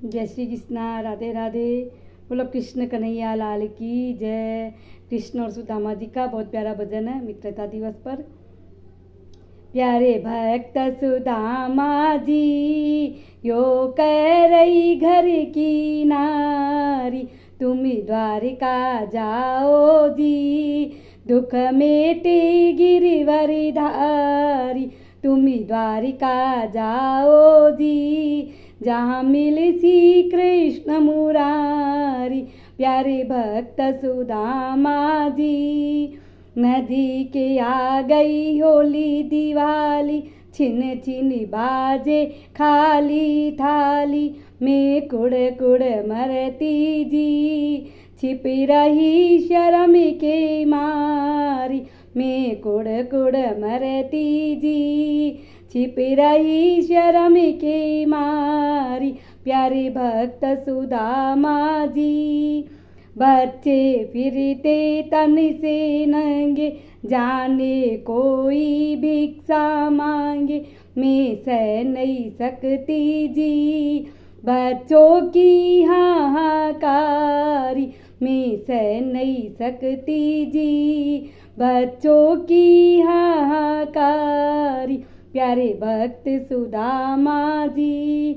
जय श्री कृष्णा, राधे राधे। बोलो कृष्ण कन्हैया लाल की जय। कृष्ण और सुदामा जी का बहुत प्यारा भजन है मित्रता दिवस पर। प्यारे भक्त सुदामा जी, यो कह रही घर की नारी, तुम द्वारिका जाओ जी, दुख मेटे गिरिवर धारी, तुम द्वारिका जाओ जी, जहाँ मिले श्री कृष्ण मुरारी। प्यारे भक्त सुदामा जी, नदी के आ गई होली दिवाली, छिन छिन बाजे खाली थाली, मैं कुड़ कुड़ मरती जी, छिप रही शर्म के मारी, मैं कुड़ कुड़ मरती जी, छिप रही शर्म के मारी। प्यारे भक्त सुदामा जी, बच्चे फिरते तन से नंगे, जाने कोई भिक्षा मांगे, मैं सह नहीं सकती जी, बच्चों की हाहाकारी, मैं सह नहीं सकती जी, बच्चों की हाहाकारी। प्यारे भक्त सुदामा जी,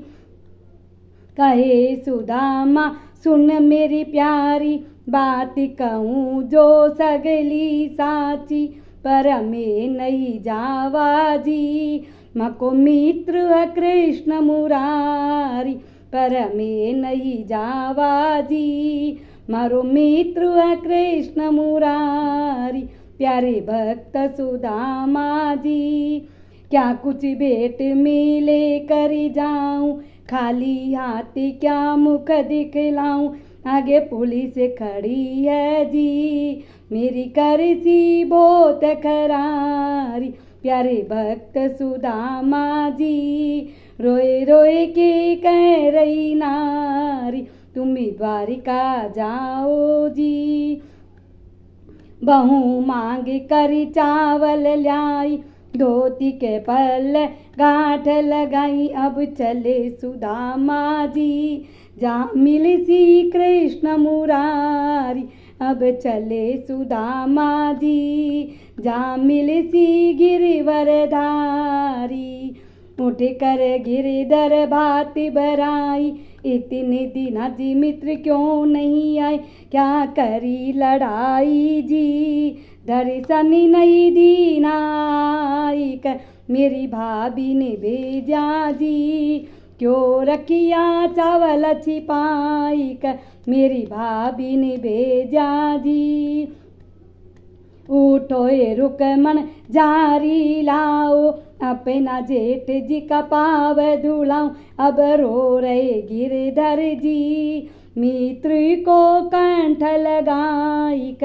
कहे सुदामा सुन मेरी प्यारी, बात कहूँ जो सगली साची, पर मैं नहीं जावा जी, मको मित्र कृष्ण मुरारी, पर मैं नहीं जावा जी, मारो मित्र कृष्ण मुरारी। प्यारे भक्त सुदामा जी, क्या कुछ भेंट में लेकर जाऊं, खाली हाथ क्या मुख दिखलाऊं, आगे पुलिस खड़ी है जी, मेरी करसी बहुत करारी। प्यारे भक्त सुदामा जी, रोए रोए के कह रही नारी, तुम द्वारिका जाओ जी, बहू मांग कर चावल लाई, धोती के पल गांठ लगाई, अब चले सुदामा जी, जहाँ मिले श्री कृष्ण मुरारी, अब चले सुदामा जी, जहाँ मिले श्री गिरिवर धारी। उठ कर गिरधर भात भराई, इतने दिन जी मित्र क्यों नहीं आए, क्या करी लड़ाई जी, दर्शन नहीं दीनाई, मेरी भाभी ने भेजा जी, क्यों रखिया चावल छिपाई, मेरी भाभी ने भेजा जी। उठो रुकमन जारी लाओ, अपना जेठ जी का पाव धुलाऊं, अब रो रहे गिरधर जी, मित्र को कंठ लगाई,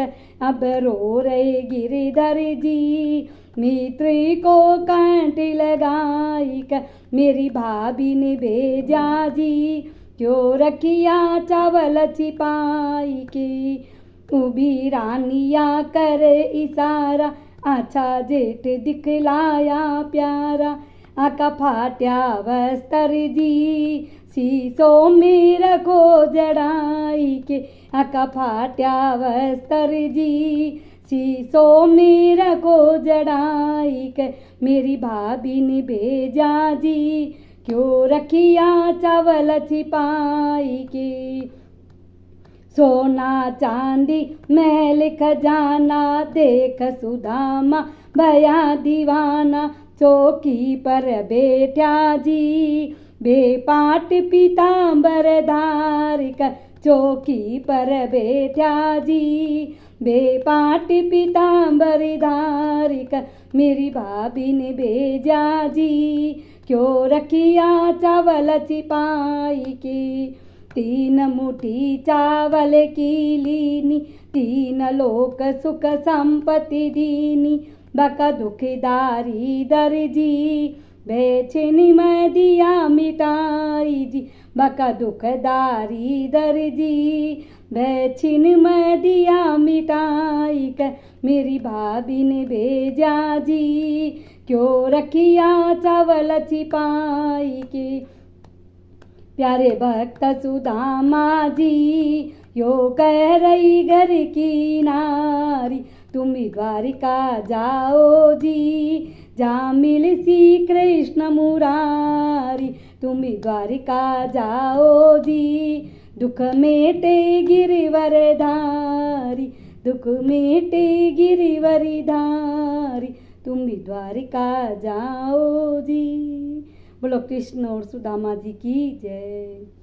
अब रो रहे गिरधर जी, मित्र को कंठ लगाई, मेरी भाभी ने भेजा जी, क्यों रखिया चावल छिपाई की। उभी रानिया कर इशारा, अच्छा जेठ दिखलाया प्यारा, आका फाट्या वस्त्र जी, शीशों में रखो जड़ाई के, आका फाट्या वस्त्र जी, शीशों में रखो जड़ाई के, मेरी भाभी ने भेजा जी, क्यों रखिया चावल छिपाई के। सोना चांदी महल खजाना, देख सुदामा भया दीवाना, चौकी पर बैठा जी, बेपाट पीतांबर धारिक, चौकी पर बैठा जी, बेपाट पीतांबर धारिक, मेरी भाभी ने भेजा जी, क्यों रखिया चावल छिपाई की। तीन मुट्ठी चावल की लीनी, तीन लोक सुख संपत्ति दीनी, बका दुखदारी दर जी, बेचैनी मैं दिया मिटाई जी, बका दुखदारी दर जी, बेचैनी मैं दिया मिटाई, मेरी भाभी ने भेजा जी, क्यों रखिया चावल छिपाई के। प्यारे भक्त सुदामा जी यो कह रही घर की नारी, तुम भी द्वारिका जाओ जी, जहाँ मिल श्री कृष्ण मुरारी। तुम भी द्वारिका जाओ जी, दुख मेटे गिरिवर धारी, दुख मेटे गिरिवर धारी। तुम भी द्वारिका जाओ जी। बोलो कृष्ण और सुदामा जी की जय।